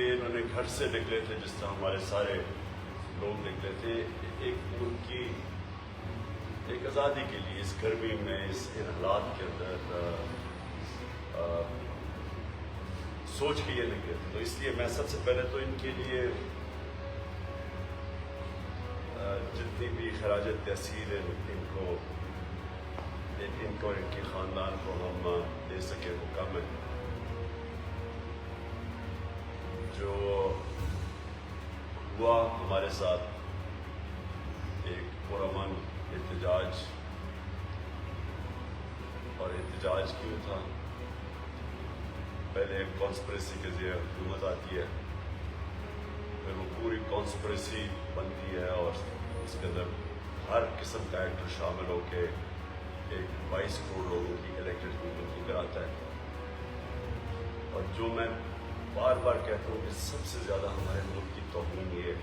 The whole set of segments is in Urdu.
لیے انہوں نے گھر سے نکلے تھے جس طرح ہمارے سارے لوگ نکلے تھے ایک ملک کی ایک آزادی کے لیے، اس گرمی میں، ان حالات کے اندر سوچ کے یہ نکلے تھے. تو اس لیے میں سب سے پہلے تو ان کے لیے جتنی بھی خراج تحسین ان کو اور ان کے خاندان کو ہم دے سکے وہ کم ہے. جو ہوا ہمارے ساتھ ایک پرامن احتجاج، اور احتجاج کیوں تھا؟ پہلے ایک کانسپریسی کے ذریعے حکومت آتی ہے، پھر وہ پوری کانسپریسی بنتی ہے اور اس کے اندر ہر قسم کا ایکٹر شامل ہو کے ایک 22 کروڑ لوگوں کی الیکٹڈ حکومت کو کراتا ہے. اور جو میں بار بار کہتا ہوں کہ سب سے زیادہ ہمارے ملک کی توہین یہ ہے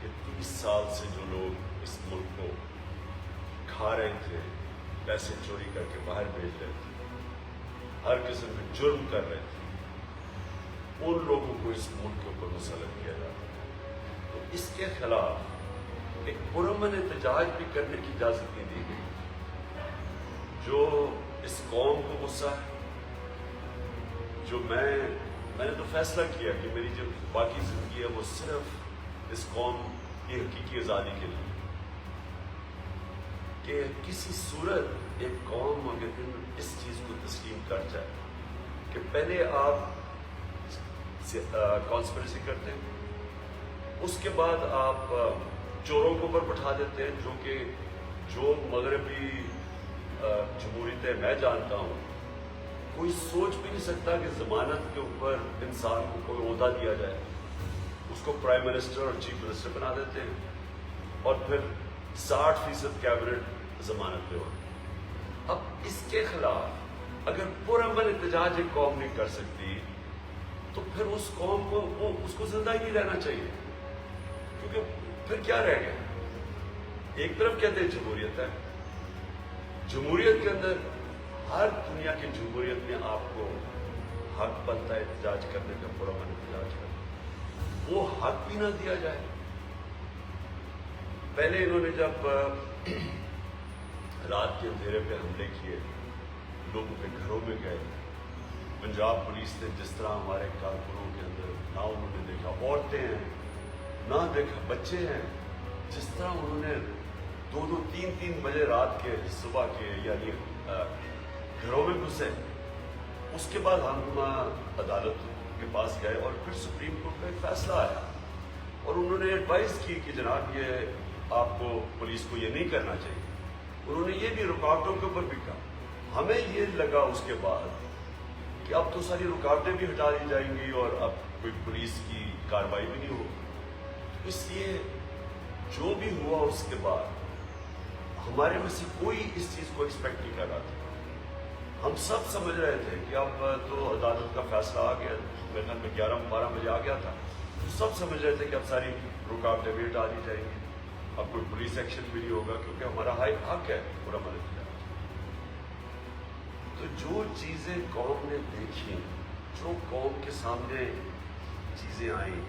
کہ 30 سال سے جو لوگ اس ملک کو کھا رہے تھے، پیسے چوری کر کے باہر بھیج رہے تھے، ہر قسم کے جرم کر رہے تھے، ان لوگوں کو اس ملک کے اوپر مسلط کیا جاتا ہے. تو اس کے خلاف ایک پرامن احتجاج بھی کرنے کی اجازت نہیں دی گئی. جو اس قوم کو غصہ ہے، جو میں نے تو فیصلہ کیا کہ میری جو باقی زندگی ہے وہ صرف اس قوم کی حقیقی آزادی کے لیے، کہ کسی صورت ایک قوم اگر اس چیز کو تسلیم کر جائے کہ پہلے آپ کانسپریسی کرتے ہیں، اس کے بعد آپ چوروں کو اوپر بٹھا دیتے ہیں، جو مغربی جمہوریتیں میں جانتا ہوں، کوئی سوچ بھی نہیں سکتا کہ ضمانت کے اوپر انسان کو کوئی عہدہ دیا جائے، اس کو پرائم منسٹر اور چیف منسٹر بنا دیتے ہیں اور پھر 60% کیبنٹ ضمانت پہ ہو. اب اس کے خلاف اگر پرامن احتجاج ایک قوم نہیں کر سکتی تو پھر اس قوم کو اس کو زندہ ہی نہیں رہنا چاہیے، کیونکہ پھر کیا رہ گیا؟ ایک طرف کہتے ہیں جمہوریت ہے، جمہوریت کے اندر ہر دنیا کی جمہوریت میں آپ کو حق بنتا ہے احتجاج کرنے کا، پرامن احتجاج کرنے، وہ حق بھی نہ دیا جائے. پہلے انہوں نے جب رات کے اندھیرے پہ حملے کیے، لوگوں کے گھروں میں گئے، پنجاب پولیس نے جس طرح ہمارے کارکنوں کے اندر نہ انہوں نے دیکھا عورتیں ہیں، نہ دیکھا بچے ہیں، جس طرح انہوں نے 2-2 3-3 بجے رات کے صبح کے یعنی گھروں میں گھسے. اس کے بعد ہم عدالت کے پاس گئے اور پھر سپریم کورٹ کا ایک فیصلہ آیا اور انہوں نے ایڈوائز کی کہ جناب یہ آپ کو پولیس کو یہ نہیں کرنا چاہیے. انہوں نے یہ بھی رکاوٹوں کے اوپر بھی کہا. ہمیں یہ لگا اس کے بعد کہ اب تو ساری رکاوٹیں بھی ہٹا دی جائیں گی اور اب کوئی پولیس کی کارروائی بھی نہیں ہوگی. اس لیے جو بھی ہوا اس کے بعد ہمارے میں سے کوئی اس چیز کو ایکسپیکٹ نہیں کر رہا تھا. ہم سب سمجھ رہے تھے کہ اب تو عدالت کا فیصلہ آ گیا، میرے خیال میں 11-12 بجے آ گیا تھا، تو سب سمجھ رہے تھے کہ اب ساری رکاوٹیں بھی ہٹا دی جائیں گی، اب کوئی پولیس ایکشن بھی نہیں ہوگا کیونکہ ہمارا حق ہے پورا ملک. تو جو چیزیں قوم نے دیکھی، جو قوم کے سامنے چیزیں آئیں،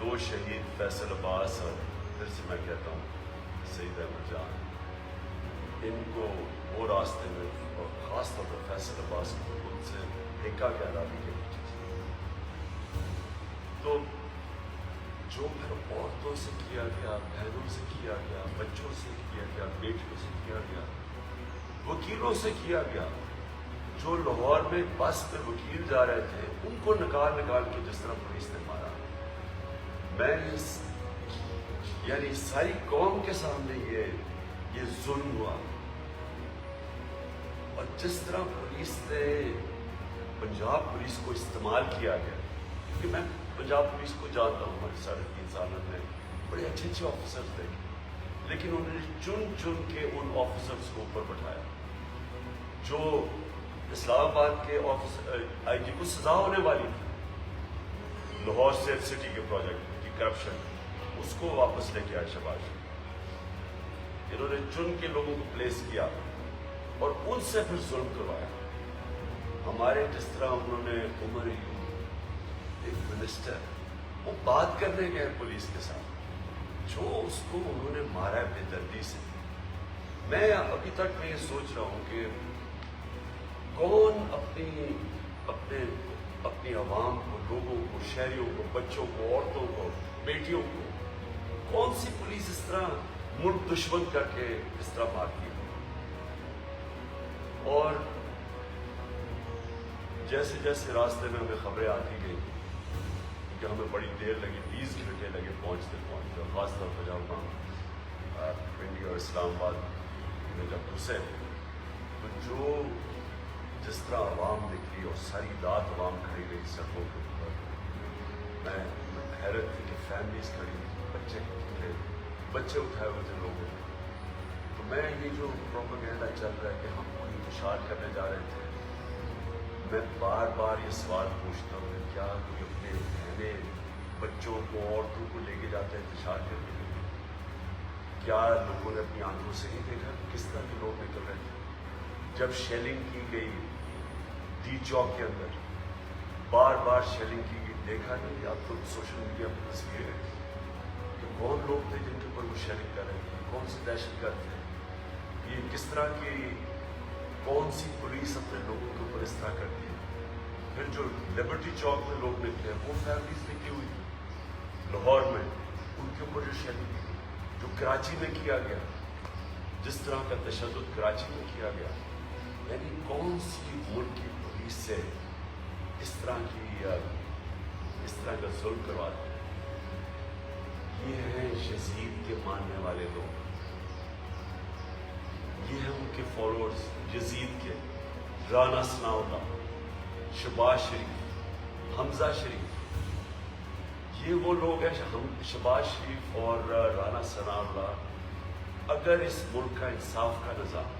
2 شہید فیصل عباس اور پھر سے میں کہتا ہوں سعید احمد جان، ان کو وہ راستے میں اور خاص طور پر فیصل عباس کو خود سے پھینکا گیا رابی کے نیچے سے. تو جو پھر عورتوں سے کیا گیا، بہنوں سے کیا گیا، بچوں سے کیا گیا، بیٹیوں سے کیا گیا، وکیلوں سے کیا گیا، جو لاہور میں بس پہ وکیل جا رہے تھے ان کو نکال کے جس طرح پولیس نے مارا، میں یعنی ساری قوم کے سامنے یہ ظلم ہوا. اور جس طرح پولیس نے پنجاب پولیس کو استعمال کیا گیا، کیونکہ میں پنجاب پولیس کو جانتا ہوں، ہمارے 3.5 سال میں بڑے اچھے آفیسرز تھے، لیکن انہوں نے چن کے ان آفیسرز کو اوپر بٹھایا. جو اسلام آباد کے آئی جی کو سزا ہونے والی تھی لاہور سیف سٹی کے پروجیکٹ کی کرپشن، اس کو واپس لے کے آئے شہباز. انہوں نے چن کے لوگوں کو پلیس کیا اور ان سے پھر ظلم کروایا. ہمارے جس طرح انہوں نے عمر ایوب ایک منسٹر وہ بات کرنے گئے پولیس کے ساتھ، جو اس کو انہوں نے مارا ہے بے دردی سے. میں ابھی تک میں یہ سوچ رہا ہوں کہ کون اپنی عوام کو، لوگوں کو، شہریوں کو، بچوں کو، عورتوں کو، بیٹیوں کو، کون سی پولیس اس طرح ملک دشمن کر کے اس طرح مارتی ہے. اور جیسے جیسے راستے میں ہمیں خبریں آتی گئی، کیونکہ ہمیں بڑی دیر لگی، 20 گھنٹے لگے پہنچتے خاص طور پر جب ہم پنڈی اور اسلام آباد میں جب گھسے تو جس طرح عوام نکلی اور ساری رات عوام کھڑی رہی سڑکوں کے اوپر، میں حیرت تھی کہ فیملیز کھڑی تھی، بچے تھے، بچے اٹھائے ہوئے تھے لوگوں نے. تو میں یہ جو پروپیگنڈا چل رہا ہے کہ ہم کوئی انتشار کرنے جا رہے تھے، میں بار بار یہ سوال پوچھتا ہوں کہ کیا کوئی اپنے بہنیں، بچوں کو، عورتوں کو لے کے جاتے ہیں انتشار کرنے کے لیے؟ کیا لوگوں نے اپنی آنکھوں سے نہیں دیکھا کس طرح کے لوگ نکل رہے تھے؟ جب شیلنگ کی گئی ڈی چوک کے اندر، بار بار شیلنگ کی گئی، دیکھا نہیں آپ تو سوشل میڈیا پر تصویریں کہ کون لوگ تھے جن کے اوپر وہ شیلنگ کر رہے تھے، کون سے دہشت گرد تھے، یہ کس طرح کی کون سی پولیس اپنے لوگوں کے اوپر اس طرح کرتی ہے. پھر جو لبرٹی چوک میں لوگ نکلے وہ فیملیز نکلی ہوئی تھی لاہور میں، ان کے اوپر جو شیلنگ کی گئی، جو کراچی میں کیا گیا، جس طرح کا تشدد کراچی میں کیا گیا، یعنی کون سی ملک کی پولیس سے اس طرح کا ظلم کرواتے ہیں. یہ ہیں یزید کے ماننے والے لوگ، یہ ہیں ان کے فالوورز یزید کے، رانا ثناء اللہ، شہباز شریف، حمزہ شریف. یہ وہ لوگ ہیں شہباز شریف اور رانا ثناء اللہ. اگر اس ملک کا انصاف کا نظام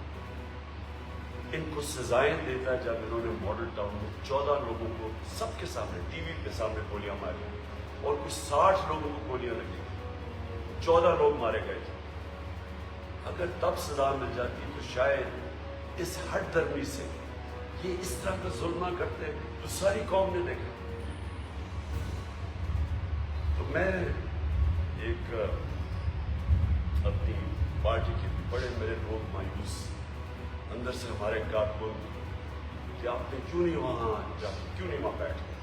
ان کو سزائیں دیتا جب انہوں نے ماڈل ٹاؤن میں 14 لوگوں کو سب کے سامنے، ٹی وی کے سامنے گولیاں ماری اور کچھ 60 لوگوں کو گولیاں لگی، 14 لوگ مارے گئے تھے، اگر تب سزا مل جاتی تو شاید اس ہٹ درمی سے یہ اس طرح کا ظلم نہ کرتے تو ساری قوم نے دیکھا. تو میں ایک اپنی پارٹی کے بڑے میرے لوگ مایوس اندر سے ہمارے کارکن کہ آپ نے کیوں نہیں وہاں جا کے کیوں نہیں وہاں بیٹھے.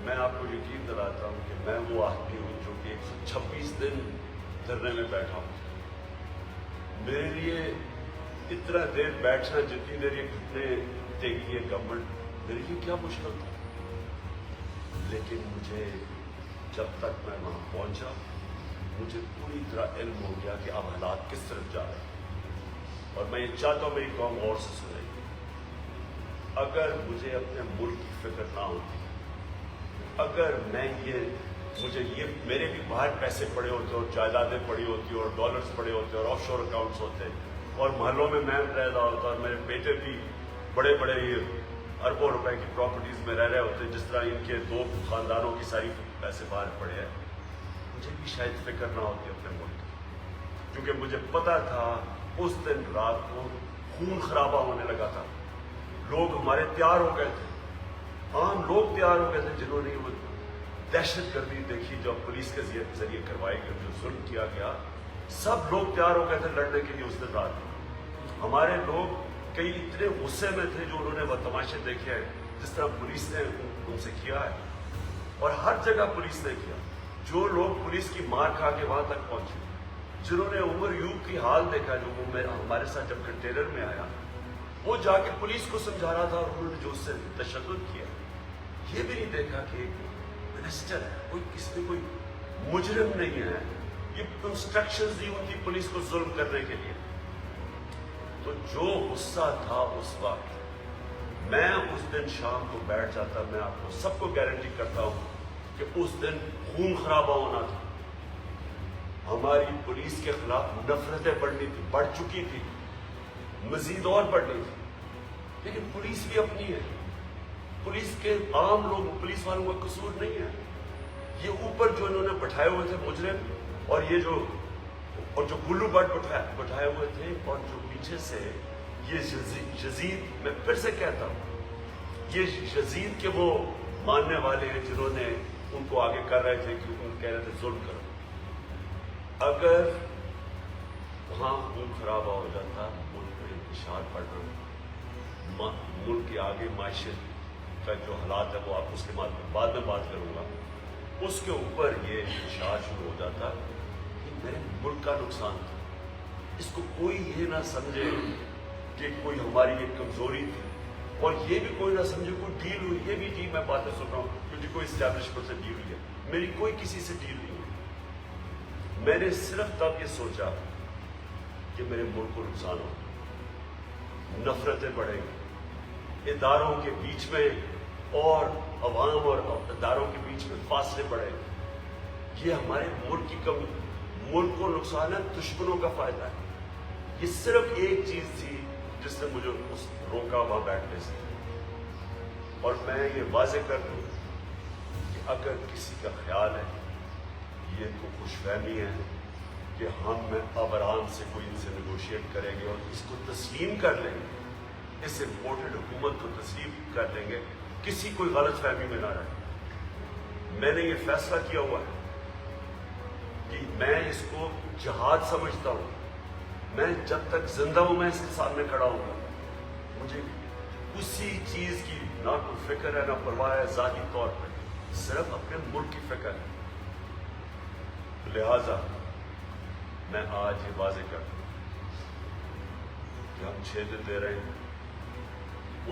میں آپ کو یقین دلاتا ہوں کہ میں وہ آدمی ہوں جو کہ 126 دن دھرنے میں بیٹھا ہوں. میرے لیے اتنا دیر بیٹھنا، جتنی دیر یہ گھٹنے دیکھتی ہے گورنمنٹ، میرے لیے کیا مشکل تھا. لیکن مجھے جب تک میں وہاں پہنچا مجھے پوری طرح علم ہو گیا کہ اب حالات کس طرف جا رہے ہیں. اور میں یہ چاہتا ہوں میری قوم اور سے سنے، اگر مجھے اپنے ملک کی فکر نہ ہوتی، اگر مجھے میرے بھی باہر پیسے پڑے ہوتے اور جائیدادیں پڑی ہوتی اور ڈالرز پڑے ہوتے اور آف شور اکاؤنٹس ہوتے اور محلوں میں رہ رہا ہوتا اور میرے بیٹے بھی بڑے بڑے اربوں روپے کی پراپرٹیز میں رہ رہے ہوتے جس طرح ان کے 2 خاندانوں کی ساری پیسے باہر پڑے ہیں، مجھے بھی شاید فکر نہ ہوتی اپنے ملک کی. کیونکہ مجھے پتا تھا اس دن رات کو خون خرابہ ہونے لگا تھا. لوگ ہمارے تیار ہو گئے تھے، عام لوگ تیار ہو گئے تھے جنہوں نے وہ دہشت گردی دیکھی جو پولیس کے ذریعے کروائی گئی، جو ظلم کیا گیا. سب لوگ تیار ہو گئے تھے لڑنے کے لیے اس دن رات میں. ہمارے لوگ کئی اتنے غصے میں تھے جو انہوں نے وہ تماشے دیکھے ہیں جس طرح پولیس نے ان سے کیا ہے، اور ہر جگہ پولیس نے کیا. جو لوگ پولیس کی مار کھا کے وہاں تک پہنچے، جنہوں نے عمر یوب کی حال دیکھا جو وہ ہمارے ساتھ جب کنٹینر میں آیا، وہ جا کے پولیس کو سمجھا رہا تھا اور انہوں نے جو اس سے تشدد کیا. یہ بھی نہیں دیکھا کہ ایک منسٹر ہے، کسی کوئی مجرم نہیں ہے، یہ انسٹرکشنز دی ان کی پولیس کو ظلم کرنے کے لیے. تو جو غصہ تھا اس وقت، میں اس دن شام کو بیٹھ جاتا، میں آپ کو سب کو گارنٹی کرتا ہوں کہ اس دن خون خرابہ ہونا تھا. ہماری پولیس کے خلاف نفرتیں بڑھ چکی تھی، مزید اور بڑھنی تھی. لیکن پولیس بھی اپنی ہے، پولیس کے عام لوگ، پولیس والوں کا قصور نہیں ہے. یہ اوپر جو انہوں نے بٹھائے ہوئے تھے مجرم، اور یہ جو گلو بٹ بٹھائے ہوئے تھے، اور جو پیچھے سے یہ یزید، میں پھر سے کہتا ہوں، یہ یزید کے وہ ماننے والے ہیں جنہوں نے ان کو آگے کر رہے تھے کہ ان کہہ رہے تھے ظلم کرو. اگر وہاں خون خرابہ ہو جاتا, ملک میں انتشار پڑنا, ملک کے آگے معیشت کا جو حالات ہے وہ آپ اس کے بعد میں بات کروں گا, اس کے اوپر یہ انتشار شروع ہو جاتا کہ میرے ملک کا نقصان تھا. اس کو کوئی یہ نہ سمجھے کہ کوئی ہماری ایک کمزوری تھی, اور یہ بھی کوئی نہ سمجھے کوئی ڈیل ہوئی. یہ بھی جی میں باتیں سن رہا ہوں کیونکہ کوئی اسٹیبلشمنٹ سے ڈیل ہوئی ہے, میری کوئی کسی سے ڈیل نہیں ہوئی. میں نے صرف تب یہ سوچا کہ میرے ملک کو نقصان ہو, نفرتیں بڑھیں گی, اداروں کے بیچ میں اور عوام اور اداروں کے بیچ میں فاصلے بڑھیں گے. یہ ہمارے ملک کی کمی, ملک کو نقصان ہے, دشمنوں کا فائدہ ہے. یہ صرف ایک چیز تھی جس نے مجھے روکا وہاں بیٹھنے سے. اور میں یہ واضح کر دوں کہ اگر کسی کا خیال ہے یہ کو خوش فہمی ہے کہ ہم اب آرام سے کوئی ان سے نیگوشیٹ کریں گے اور اس کو تسلیم کر لیں گے, اس امپورٹنٹ حکومت کو تسلیم کر لیں گے, کسی کوئی غلط فہمی میں نہ رہے. میں نے یہ فیصلہ کیا ہوا ہے کہ میں اس کو جہاد سمجھتا ہوں. میں جب تک زندہ ہوں میں اس کے سامنے کھڑا ہوں گا. مجھے اسی چیز کی نہ کوئی فکر ہے نہ پرواہ ہے ذاتی طور پہ, صرف اپنے ملک کی فکر ہے. لہذا میں آج یہ واضح کرتا ہوں کہ ہم 6 دن دے رہے ہیں.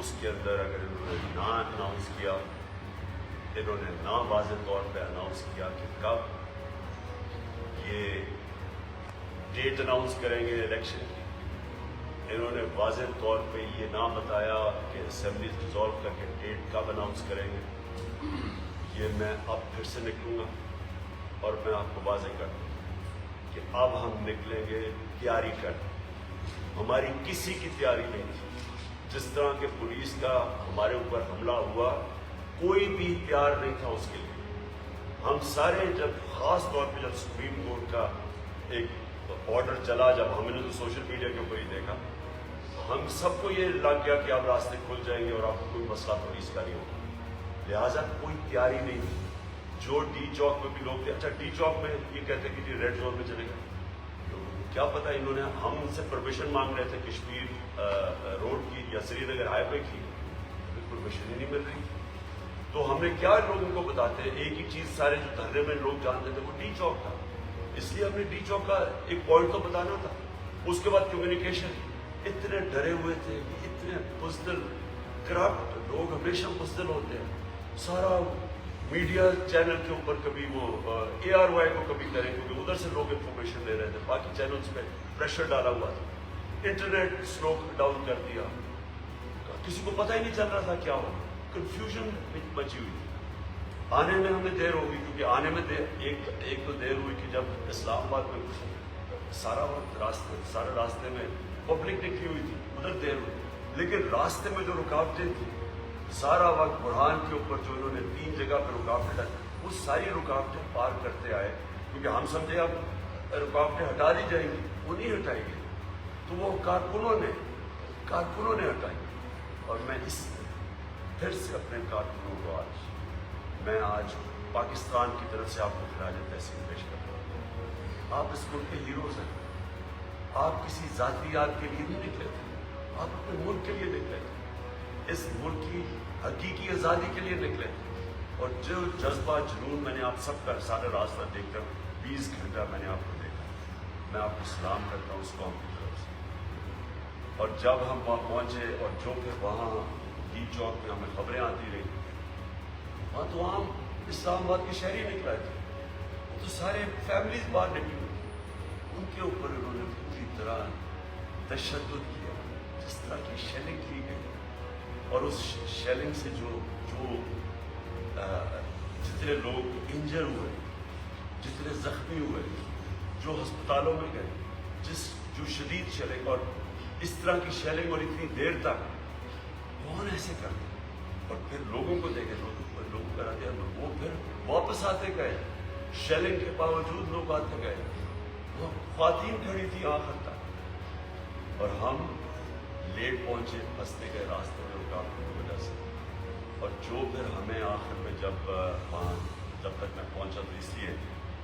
اس کے اندر اگر انہوں نے نہ اناؤنس کیا, انہوں نے نہ واضح طور پہ اناؤنس کیا کہ کب یہ ڈیٹ اناؤنس کریں گے الیکشن کی, انہوں نے واضح طور پہ یہ نہ بتایا کہ اسمبلی ڈیزالو کر کے ڈیٹ کب اناؤنس کریں گے, یہ میں اب پھر سے نکلوں گا اور میں آپ کو واضح کر دوں کہ اب ہم نکلیں گے تیاری کر. ہماری کسی کی تیاری نہیں تھی. جس طرح کہ پولیس کا ہمارے اوپر حملہ ہوا, کوئی بھی تیار نہیں تھا اس کے لیے. ہم سارے جب خاص طور پہ جب سپریم کورٹ کا ایک آرڈر چلا, جب ہم نے تو سوشل میڈیا کے اوپر ہی دیکھا, ہم سب کو یہ لگ گیا کہ اب راستے کھل جائیں گے اور آپ کو کوئی مسئلہ پولیس کا نہیں ہوگا. لہٰذا کوئی تیاری نہیں تھی. جو ڈی چوک میں بھی لوگ تھے, اچھا ڈی چوک میں یہ کہتے کہ جی ریڈ زون میں چلے گئے, کیا پتا انہوں نے ہم ان سے پرمیشن مانگ رہے تھے کشمیر روڈ کی یا سری نگر ہائی وے کی, پرمیشن ہی نہیں مل رہی. تو ہم نے کیا لوگوں کو بتاتے ہیں, ایک ہی چیز سارے جو دھرنے میں لوگ جانتے تھے وہ ڈی چوک تھا, اس لیے ہم نے ڈی چوک کا ایک پوائنٹ تو بتانا تھا. اس کے بعد کمیونیکیشن, اتنے ڈرے ہوئے تھے, اتنے بزدل کرپٹ لوگ ہمیشہ بزدل ہوتے ہیں. سارا میڈیا چینل کے اوپر کبھی وہ ARY کو کبھی کریں کیونکہ ادھر سے لوگ انفارمیشن لے رہے تھے, باقی چینلز پہ پریشر ڈالا ہوا تھا, انٹرنیٹ سلو ڈاؤن کر دیا, کسی کو پتہ ہی نہیں چل رہا تھا کیا ہو, کنفیوژن مچی ہوئی. آنے میں ہمیں دیر ہوگی کیونکہ آنے میں ایک تو دیر ہوئی کہ جب اسلام آباد میں سارا وقت سارے راستے میں پبلک نکلی ہوئی تھی, ادھر دیر ہوئی. لیکن راستے میں جو رکاوٹیں تھیں سارا وقت برہان کے اوپر جو انہوں نے 3 جگہ پہ رکاوٹیں ڈالی, وہ ساری رکاوٹیں پار کرتے آئے کیونکہ ہم سمجھے اب رکاوٹیں ہٹا دی جائیں گی, وہ نہیں ہٹائی گئی. تو وہ کارکنوں نے ہٹائی. اور میں پھر سے اپنے کارکنوں کو آج پاکستان کی طرف سے آپ کو خراج تحسین پیش کرتا ہوں. آپ اس ملک کے ہیروز ہیں. آپ کسی ذاتی یاد کے لیے نہیں نکلے تھے, آپ اپنے ملک کے لیے نکلے تھے, اس ملک کی حقیقی آزادی کے لیے نکلے تھے. اور جو جذبہ جنون میں نے آپ سب کا سارے راستہ دیکھ کر 20 گھنٹہ میں نے آپ کو دیکھا, میں آپ کو سلام کرتا ہوں اس قوم کی طرف سے. اور جب ہم وہاں پہنچے اور جو پھر وہاں ڈی چوک میں ہمیں خبریں آتی رہی, وہاں تو عام اسلام آباد کے شہری نکل آئے تھے, وہ تو سارے فیملیز باہر نکلی ہوئی, ان کے اوپر انہوں نے پوری طرح تشدد کیا, جس طرح کی شیلنگ کی گئی. اور اس شیلنگ سے جو جتنے لوگ انجر ہوئے, جتنے زخمی ہوئے, جو ہسپتالوں میں گئے, جو شدید شیلنگ, اور اس طرح کی شیلنگ اور اتنی دیر تک کون ایسے کرتے. اور پھر لوگوں کو دیکھے, لوگ کرا دیا, وہ پھر واپس آتے گئے, شیلنگ کے باوجود لوگ آتے گئے. وہ خواتین کھڑی تھی آخر تک, اور ہم لیٹ پہنچے, پھنستے گئے راستے میں رکاوٹوں کی وجہ سے. اور جو پھر ہمیں آخر میں جب تک میں پہنچا تو اس لیے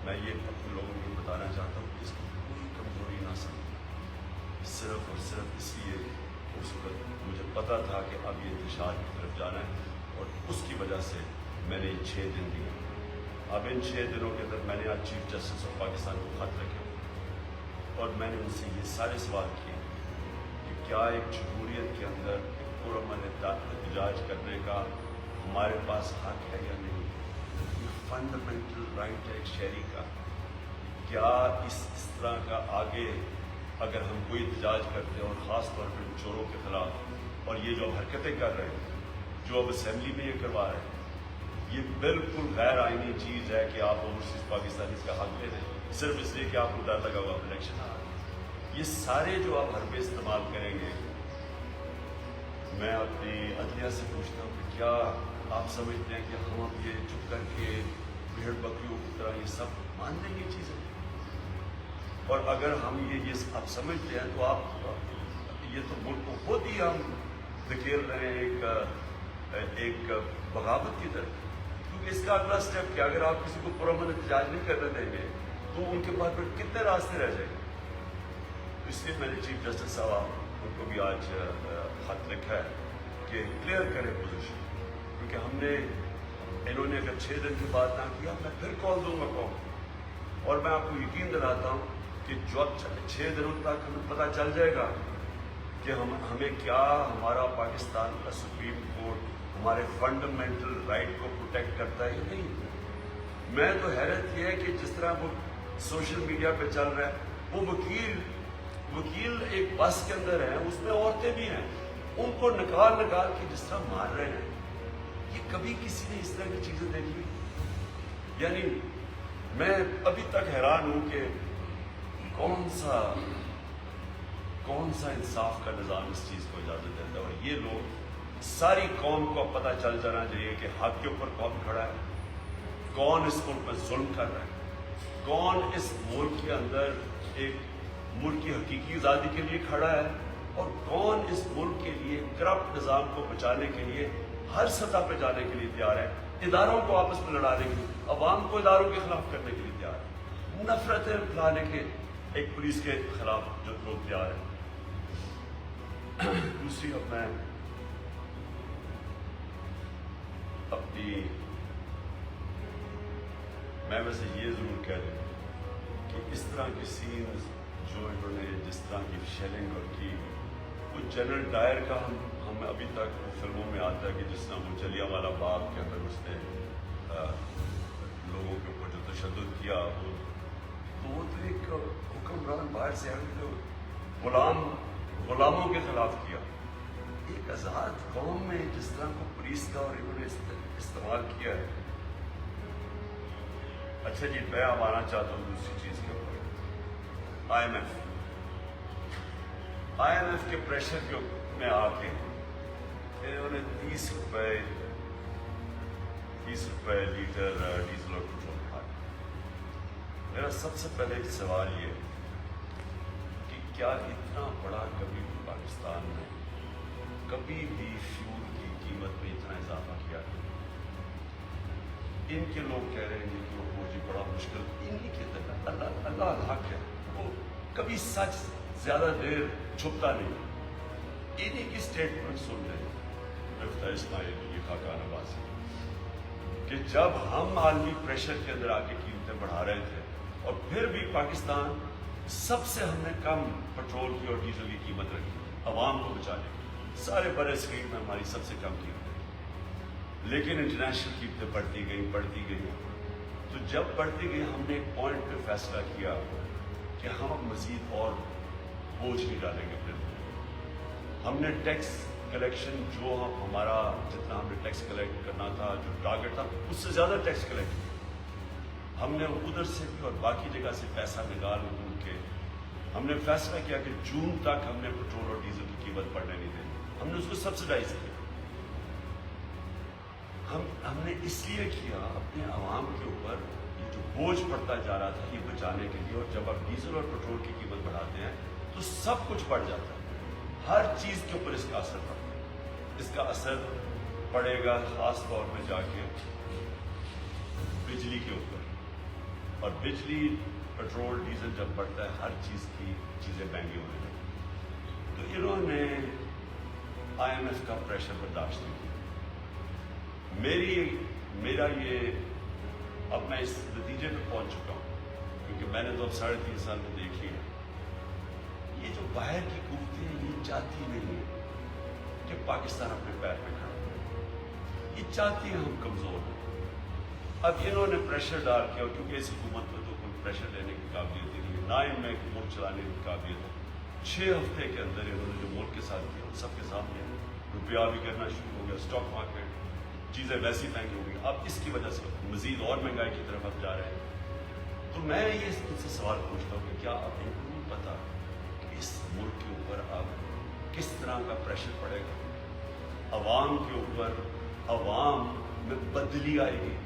میں یہ اپنے لوگوں کو بتانا چاہتا ہوں کہ اس کی کوئی کمزوری نہ سمجھیں، صرف اور صرف اس لیے اس وقت مجھے پتا تھا کہ اب یہ انتشار کی طرف جانا ہے، اور اس کی وجہ سے میں نے 6 دن دیے۔ اب ان 6 دنوں کے اندر میں نے آج چیف جسٹس آف پاکستان کو خط رکھے اور میں نے ان سے یہ سارے سوال کیے کہ کیا ایک جمہوریت کے اندر ایک پرامن احتجاج کرنے کا ہمارے پاس حق ہے یا نہیں؟ یہ فنڈامنٹل رائٹ ہے ایک شہری کا۔ کیا اس طرح کا آگے اگر ہم کوئی احتجاج کرتے ہیں، اور خاص طور پہ چوروں کے خلاف، اور یہ جو حرکتیں کر رہے ہیں، جو اب اسمبلی میں یہ کروا رہے ہیں، یہ بالکل غیر آئینی چیز ہے کہ آپ اوورسیز پاکستانی اس کا حق لے دیں صرف اس لیے کہ آپ کو ڈر لگا ہوا الیکشن آ رہا ہے۔ یہ سارے جو آپ حربے استعمال کریں گے، میں اپنی عدلیہ سے پوچھتا ہوں کہ کیا آپ سمجھتے ہیں کہ ہم اب یہ چپ کر کے بھیڑ بکریوں کی طرح یہ سب مان لیں گے چیزیں؟ اور اگر ہم یہ آپ سمجھتے ہیں تو آپ یہ تو ملک کو خود ہی ہم دھکیل رہے ہیں ایک بغاوت کی طرف، کیونکہ اس کا اگلا سٹیپ کیا؟ اگر آپ کسی کو پرامن احتجاج نہیں کرنے دیں گے تو ان کے پاس پھر کتنے راستے رہ جائیں گے؟ اس لیے میں نے چیف جسٹس صاحب ان کو بھی آج خط لکھا ہے کہ کلیئر کریں پوزیشن، کیونکہ ہم نے انہوں نے اگر 6 دن کی بات نہ کیا میں پھر کال دوں گا قوم، اور میں آپ کو یقین دلاتا ہوں کہ جو 6 دنوں تک ہمیں پتہ چل جائے گا کہ ہمیں کیا ہمارا پاکستان کا سپریم کورٹ ہمارے فنڈامنٹل رائٹ کو پروٹیکٹ کرتا ہے یا نہیں۔ میں تو حیرت یہ ہے کہ جس طرح وہ سوشل میڈیا پہ چل رہا ہے، وہ وکیل ایک بس کے اندر ہیں، اس میں عورتیں بھی ہیں، ان کو نکال کے جس طرح مار رہے ہیں، یہ کبھی کسی نے اس طرح کی چیزیں دیکھی؟ یعنی میں ابھی تک حیران ہوں کہ کون سا انصاف کا نظام اس چیز کو اجازت دیتا ہے؟ اور یہ لوگ ساری قوم کو پتہ چل جانا چاہیے کہ حق کے اوپر کون کھڑا ہے، کون اس ملک پر ظلم کر رہا ہے، کون اس ملک کے اندر ایک ملک کی حقیقی آزادی کے لیے کھڑا ہے، اور کون اس ملک کے لیے کرپٹ نظام کو بچانے کے لیے ہر سطح پہ جانے کے لیے تیار ہے، اداروں کو آپس میں لڑانے کے لیے، عوام کو اداروں کے خلاف کرنے کے لیے تیار ہے، نفرتیں پھیلانے کے ایک پولیس کے خلاف جو لوگ تیار ہیں۔ دوسری اب میں ویسے یہ ضرور کہہ دوں کہ اس طرح کی سینز جو انہوں نے جس طرح کی شیلنگ اور کی، وہ جنرل ڈائر کا ہم ابھی تک وہ فلموں میں آتا ہے کہ جس طرح وہ جلیانوالہ باغ کے اندر اس نے لوگوں کے اوپر جو تشدد کیا، وہ تو ایک حکمران باہر سے آئے غلاموں کے خلاف کیا۔ ایک آزاد قوم میں جس طرح کو پولیس کا اور انہوں نے استعمال کیا ہے۔ اچھا جی، میں اب آنا چاہتا ہوں دوسری چیز کے اوپر، آئی ایم ایف کے پریشر میں آ کے انہوں نے 30 روپے لیٹر ڈیزل اور پیٹرول کھایا۔ میرا سب سے پہلے ایک سوال یہ کہ کیا اتنا بڑا کبھی پاکستان میں کبھی بھی فیول کی قیمت میں اتنا اضافہ کیا ہے؟ ان کے لوگ کہہ رہے ہیں کہ وہ جی بڑا مشکل، انہی کے اندر اللہ حق ہے، وہ کبھی سچ زیادہ دیر چھپتا نہیں، انہی کی سٹیٹمنٹ سن رہے ہیں مفتاح اسماعیل، یہ خاقان عباسی، کہ جب ہم عالمی پریشر کے اندر آ کے قیمتیں بڑھا رہے تھے، اور پھر بھی پاکستان سب سے ہم نے کم پیٹرول کی اور ڈیزل کی قیمت رکھی عوام کو بچانے کی، سارے برے صغیر میں ہماری سب سے کم قیمتیں، لیکن انٹرنیشنل قیمتیں بڑھتی گئیں، تو جب بڑھتی گئی ہم نے ایک پوائنٹ پہ فیصلہ کیا کہ ہم اب مزید اور بوجھ نہیں ڈالیں گے اپنے اوپر۔ ہم نے ٹیکس کلیکشن جو ہمارا جتنا ہم نے ٹیکس کلیکٹ کرنا تھا، جو ٹارگٹ تھا، اس سے زیادہ ٹیکس کلیکٹ کیا۔ ہم نے ادھر سے بھی اور باقی جگہ سے پیسہ نکال کے ہم نے فیصلہ کیا کہ جون تک ہم نے پیٹرول اور ڈیزل کی قیمت بڑھنے نہیں دینی، ہم نے اس کو سبسڈائز کیا۔ ہم نے اس لیے کیا اپنے عوام کے اوپر یہ جو بوجھ پڑتا جا رہا تھا یہ بچانے کے لیے، اور جب آپ ڈیزل اور پیٹرول کی قیمت بڑھاتے ہیں تو سب کچھ بڑھ جاتا ہے، ہر چیز کے اوپر اس کا اثر پڑتا ہے۔ اس کا اثر پڑے گا خاص طور پہ جا کے بجلی کے اوپر. اور بجلی پیٹرول ڈیزل جب بڑھتا ہے ہر چیز کی چیزیں مہنگی ہونے لگتی. تو انہوں نے IMF کا پریشر برداشت نہیں کیا. میرا یہ اب میں اس نتیجے پہ پہنچ چکا ہوں کیونکہ میں نے تو اب 3.5 سال میں دیکھ لیا. یہ جو باہر کی قوتیں ہیں یہ چاہتی نہیں ہے کہ پاکستان اپنے پیر پہ کھڑا ہو. یہ چاہتی ہیں ہم کمزور ہیں. اب انہوں نے پریشر ڈال کے، اور کیونکہ اس حکومت میں تو کوئی پریشر لینے کی قابلیت نہیں ہے، نہ ان میں ملک چلانے کی قابلیت ہے. 6 ہفتے کے اندر انہوں نے جو ملک کے ساتھ کیا ان سب کے سامنے روپیہ بھی کرنا شروع ہو گیا، اسٹاک مارکیٹ چیزیں ویسی مہنگی ہو گئی. اب اس کی وجہ سے مزید اور مہنگائی کی طرف اب جا رہے ہیں. تو میں یہ ان سے سوال پوچھتا ہوں کہ کیا اب ان کو نہیں پتا کہ اس ملک کے اوپر اب کس طرح کا پریشر پڑے گا؟ عوام کے اوپر، عوام میں بدلی آئے گی.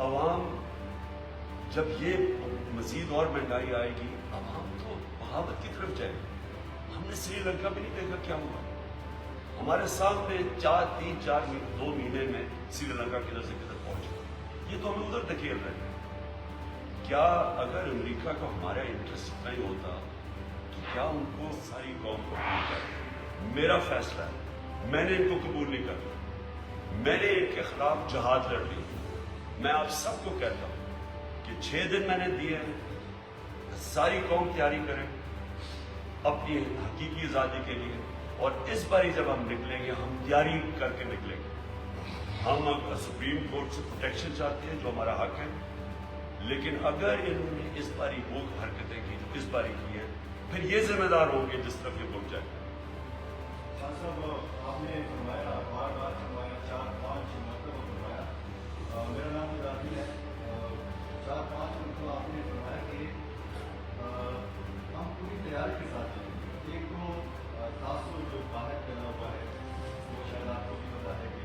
عوام جب یہ مزید اور مہنگائی آئے گی عوام تو بغاوت کی طرف جائے گی. ہم نے سری لنکا میں نہیں دیکھا کیا ہوا. ہمارے سامنے 2 مہینے میں سری لنکا کدھر سے کدھر پہنچ گئی. یہ تو ہمیں ادھر دھکیل رہے ہیں. کیا اگر امریکہ کا ہمارا انٹرسٹ نہیں ہوتا تو کیا ان کو ساری قوم کو قبول کر؟ میرا فیصلہ ہے، میں نے ان کو قبول نہیں کرتا. میں نے ان کے خلاف جہاد لڑ لی. میں آپ سب کو کہتا ہوں کہ 6 دن میں نے دیے ہیں، ساری قوم تیاری کریں اپنی حقیقی آزادی کے لیے. اور اس باری جب ہم نکلیں گے ہم تیاری کر کے نکلیں گے. ہم سپریم کورٹ سے پروٹیکشن چاہتے ہیں جو ہمارا حق ہے، لیکن اگر انہوں نے اس باری وہ حرکتیں کی جو اس باری کی ہیں پھر یہ ذمہ دار ہوں گے جس طرف یہ ملک جائے. صاحب آپ نے فرمایا، بار بار فرمایا، 4-5 مرتبہ فرمایا، میرا نام راضی ہے. 4-5 مرتبہ آپ نے فرمایا کہ ہم پوری تیاری کے ساتھ چلیں گے. ایک تو تاثر جو باہر پیدا ہوا ہے وہ شاید آپ کو بھی پتا ہے کہ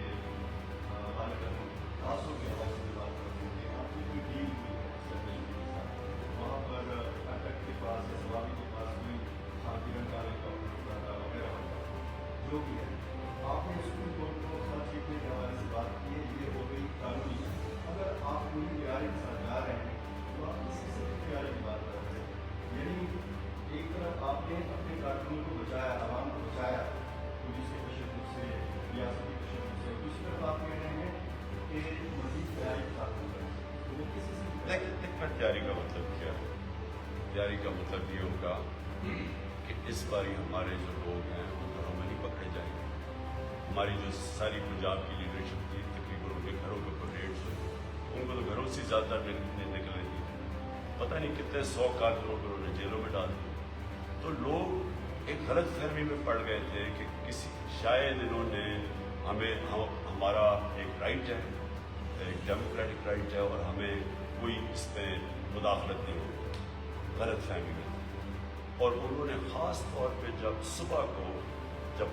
حالانکہ ہم تاثر کے حوالے سے بات کرتے ہیں کہ آپ کی کوئی ڈیل ہوئی ہے سرکاری کے ساتھ. وہاں پر اٹک کے پاس یا سوابی کے پاس کوئی خاتون کالے کا وغیرہ جو بھی ہے. آپ نے سپریم کورٹ کو ساتھ سیکھنے کے حوالے سے بات کی ہے، یہ ہو گئی قانونی. اگر آپ پوری تیاری کے ساتھ جا رہے ہیں تو آپ کس قسم کی تیاری کی بات کر رہے ہیں؟ یعنی ایک طرف آپ نے اپنے کارکنوں کو بچایا، عوام کو بچایا پولیس کے تشدد سے، ریاستی تشدد سے، دوسری طرف آپ کہہ رہے ہیں کہ مزید تیاری کے ساتھ ہو رہے ہیں. تو وہ کس قسم کی تیاری کا مطلب کیا ہے؟ تیاری کا مطلب یہ ہوگا کہ اس باری ہمارے جو لوگ ہیں وہ گھروں میں نہیں پکڑے جائیں گے. ہماری جو ساری پنجاب کی لیڈرشپ تھی تقریباً ان کے گھروں کے اوپر ریڈز ہوئی. ان کو تو گھروں سے زیادہ نکلنے دی. پتہ نہیں کتنے 100 کارکنوں کو انہوں نے جیلوں میں ڈال دیا. تو لوگ ایک غلط فہمی میں پڑ گئے تھے کہ شاید انہوں نے ہمارا ایک رائٹ ہے، ایک ڈیموکریٹک رائٹ ہے اور ہمیں کوئی اس پہ مداخلت نہیں ہوگی. غلط فہمی میں. اور انہوں نے خاص طور پہ جب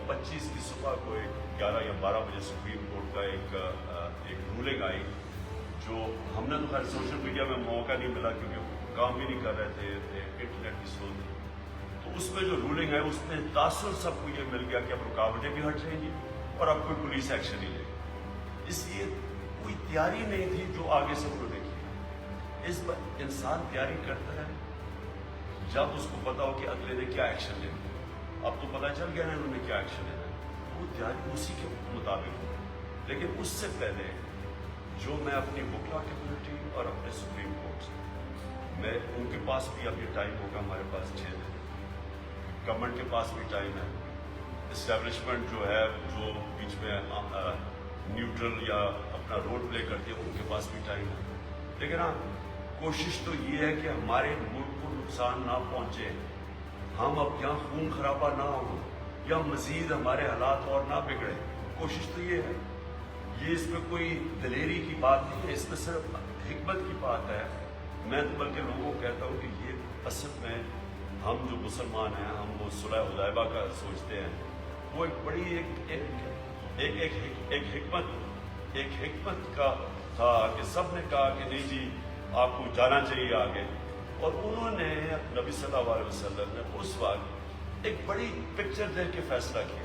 25 کی صبح کو ایک 11 یا 12 بجے سپریم کورٹ کا ایک رولنگ آئی جو ہم نے تو خیر سوشل میڈیا میں موقع نہیں ملا کیونکہ کام بھی نہیں کر رہے تھے، انٹرنیٹ کی سلو تھی. تو اس میں جو رولنگ ہے اس میں تاثر سب کو یہ مل گیا کہ اب رکاوٹیں بھی ہٹ جائیں گی اور اب کوئی پولیس ایکشن نہیں لے گی. اس لیے کوئی تیاری نہیں تھی جو آگے سے انہوں نے کی. اس پر انسان تیاری کرتا ہے جب اس کو پتا ہو کہ اگلے نے کیا ایکشن لینا. اب تو پتہ چل گیا نا انہوں نے کیا ایکشن لینا ہے، وہ تیاری اسی کے مطابق ہو. لیکن اس سے پہلے جو میں اپنی وکلا کمیونٹی اور اپنے سپریم کورٹ سے میں ان کے پاس بھی اب یہ ٹائم ہوگا، ہمارے پاس 6 دن، گورنمنٹ کے پاس بھی ٹائم ہے، اسٹیبلشمنٹ جو ہے جو بیچ میں نیوٹرل یا اپنا رول پلے کرتی ہے ان کے پاس بھی ٹائم ہے. لیکن ہاں کوشش تو یہ ہے کہ ہمارے ملک کو نقصان نہ پہنچے، ہم اب یہاں خون خرابہ نہ ہو یا مزید ہمارے حالات اور نہ بگڑے. کوشش تو یہ ہے. یہ اس میں کوئی دلیری کی بات نہیں ہے، اس میں صرف حکمت کی بات ہے. میں تو بلکہ لوگوں کو کہتا ہوں کہ یہ اصل میں ہم جو مسلمان ہیں ہم وہ صلح حدیبیہ کا سوچتے ہیں، وہ ایک بڑی ایک حکمت کا تھا کہ سب نے کہا کہ نہیں جی آپ کو جانا چاہیے آگے. اور انہوں نے نبی صلی اللہ علیہ وسلم نے اس وقت ایک بڑی پکچر دیکھ کے فیصلہ کیا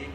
1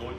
2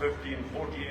15, 14